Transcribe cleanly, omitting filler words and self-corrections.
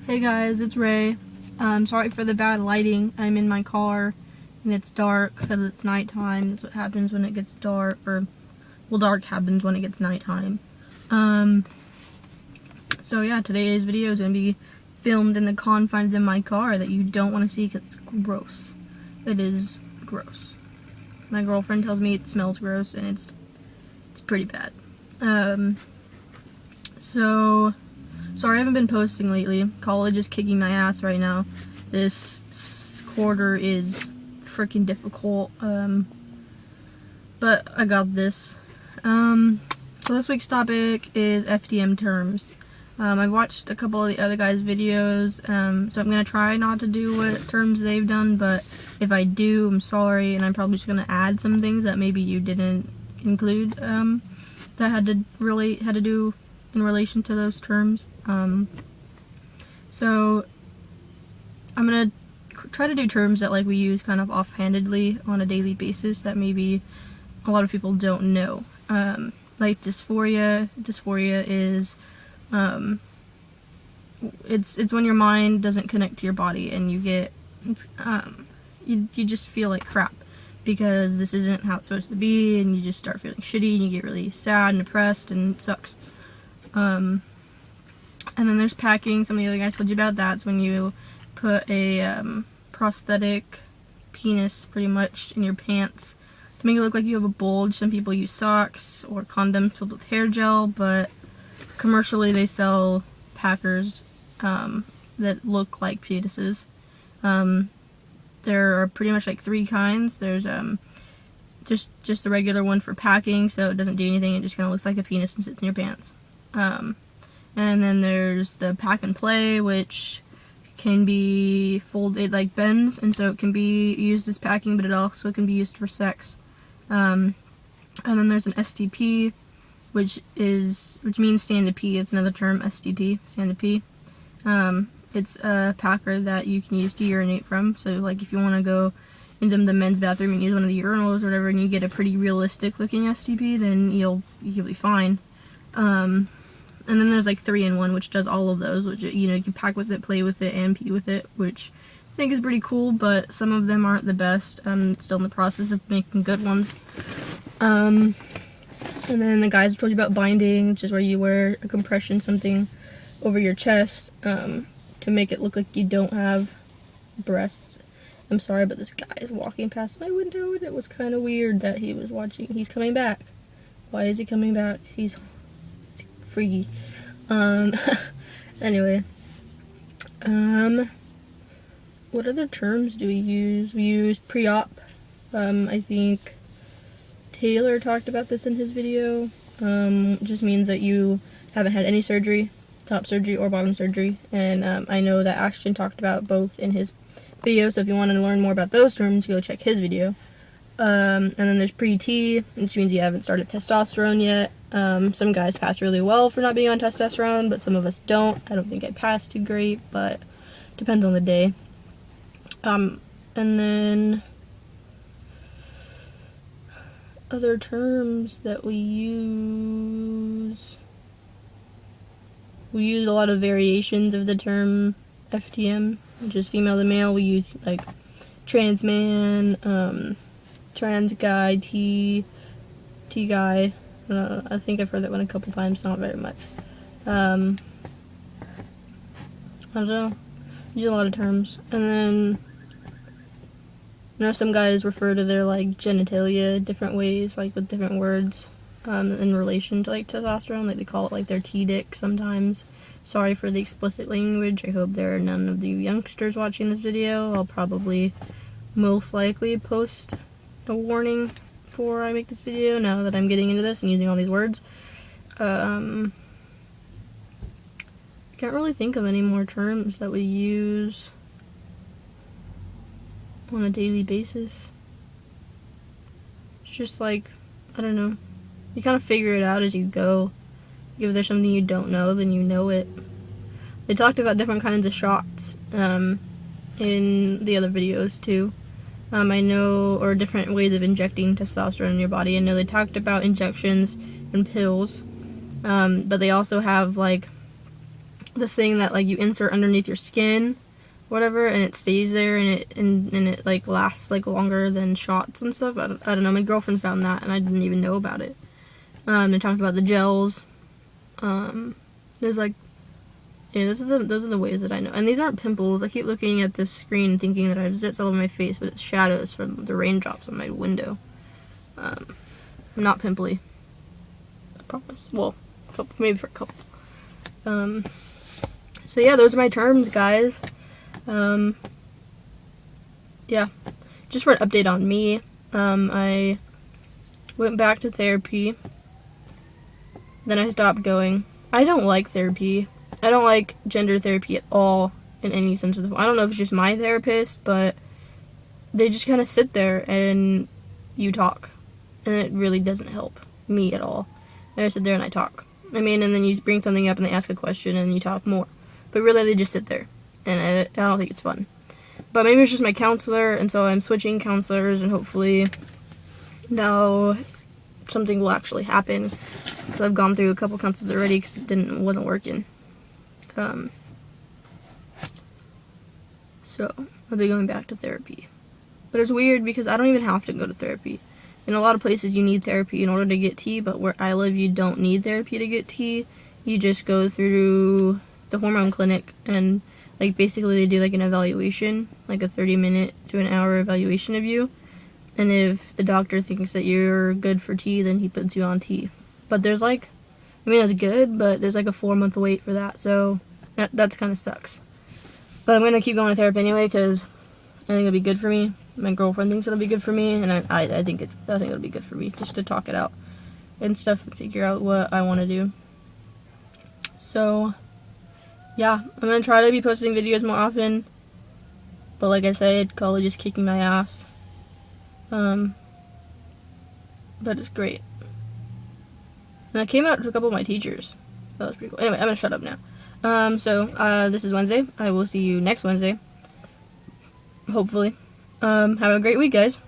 Hey guys, it's Ray. Sorry for the bad lighting. I'm in my car and it's dark because it's nighttime. That's what happens when it gets dark, well, dark happens when it gets nighttime. So yeah, today's video is going to be filmed in the confines of my car that you don't want to see because it's gross. It is gross. My girlfriend tells me it smells gross and it's pretty bad. So sorry I haven't been posting lately. College is kicking my ass right now. This quarter is freaking difficult, but I got this. So this week's topic is FDM terms. I've watched a couple of the other guys' videos, so I'm going to try not to do what terms they've done, but if I do, I'm sorry, and I'm probably just going to add some things that maybe you didn't include, that had to do in relation to those terms. So I'm going to try to do terms that we use kind of offhandedly on a daily basis that maybe a lot of people don't know. Like dysphoria. Dysphoria is it's when your mind doesn't connect to your body and you get you just feel like crap because this isn't how it's supposed to be, and you just start feeling shitty and you get really sad and depressed and it sucks. And then there's packing. Some of the other guys told you about that. It's when you put a prosthetic penis pretty much in your pants to make it look like you have a bulge. Some people use socks or condoms filled with hair gel, but commercially they sell packers that look like penises. There are pretty much three kinds. There's just the regular one for packing, so it doesn't do anything. It just kind of looks like a penis and sits in your pants. And then there's the pack and play, which can be folded, bends, and so it can be used as packing, but it also can be used for sex. And then there's an STP, which means stand to pee. It's another term, STP, stand to pee. It's a packer that you can use to urinate from. So if you want to go into the men's bathroom and use one of the urinals or whatever, and you get a pretty realistic looking STP, then you'll be fine. And then there's 3-in-1, which does all of those, which, you can pack with it, play with it, and pee with it, which I think is pretty cool, but some of them aren't the best. I'm still in the process of making good ones. And then the guys told you about binding, which is where you wear a compression something over your chest, to make it look like you don't have breasts. I'm sorry, but this guy is walking past my window, and it was kind of weird that he was watching. He's coming back. Why is he coming back? He's freaky. Anyway. What other terms do we use? We use pre-op. I think Taylor talked about this in his video. It just means that you haven't had any surgery, top surgery or bottom surgery. And I know that Ashton talked about both in his video, so if you want to learn more about those terms, go check his video. And then there's pre-T, which means you haven't started testosterone yet. Some guys pass really well for not being on testosterone, but some of us don't. I don't think I passed too great, but depends on the day. And then other terms that we use a lot of variations of the term FTM, which is female to male. We use trans man, trans guy, T guy. I think I've heard that one a couple times, not very much. I don't know. Use a lot of terms. And then some guys refer to their genitalia different ways, with different words, in relation to testosterone. They call it their T-dick sometimes. Sorry for the explicit language. I hope there are none of you youngsters watching this video. I'll probably most likely post a warning before I make this video, now that I'm getting into this and using all these words. I can't really think of any more terms that we use on a daily basis. It's just I don't know. You kind of figure it out as you go. If there's something you don't know, then you know it. They talked about different kinds of shots in the other videos too. I know, or different ways of injecting testosterone in your body. I know they talked about injections and pills, but they also have this thing that like you insert underneath your skin, whatever, and it stays there, and it like lasts like longer than shots and stuff. I don't know. My girlfriend found that, and I didn't even know about it. They talked about the gels. There's like, yeah, those are the ways that I know. And these aren't pimples. I keep looking at this screen thinking that I have zits all over my face, but it's shadows from the raindrops on my window. I'm not pimply. I promise. Well, maybe for a couple. So yeah, those are my terms, guys. Yeah, just for an update on me, I went back to therapy, then I stopped going. I don't like therapy. I don't like gender therapy at all, in any sense of the, I don't know if it's just my therapist, but they just kind of sit there and you talk, and it really doesn't help me at all. And I sit there and I talk. I mean, and then you bring something up and they ask a question and you talk more. But really, they just sit there, and I don't think it's fun. But maybe it's just my counselor, and so I'm switching counselors, and hopefully now something will actually happen, because I've gone through a couple counselors already because it wasn't working. So I'll be going back to therapy. But it's weird because I don't even have to go to therapy. In a lot of places you need therapy in order to get tea, but where I live you don't need therapy to get tea. You just go through the hormone clinic, and like basically they do like an evaluation, like a 30-minute to an hour evaluation of you. And if the doctor thinks that you're good for tea, then he puts you on tea. But there's like, I mean, that's good, but there's like a 4-month wait for that, so that's kind of sucks. But I'm gonna keep going to therapy anyway because I think it'll be good for me. My girlfriend thinks it'll be good for me, and I think it'll be good for me just to talk it out and stuff and figure out what I want to do. So yeah, I'm gonna try to be posting videos more often. But like I said, college is kicking my ass. But it's great. And I came out to a couple of my teachers. That was pretty cool. Anyway, I'm gonna shut up now. This is Wednesday. I will see you next Wednesday. Hopefully. Have a great week, guys.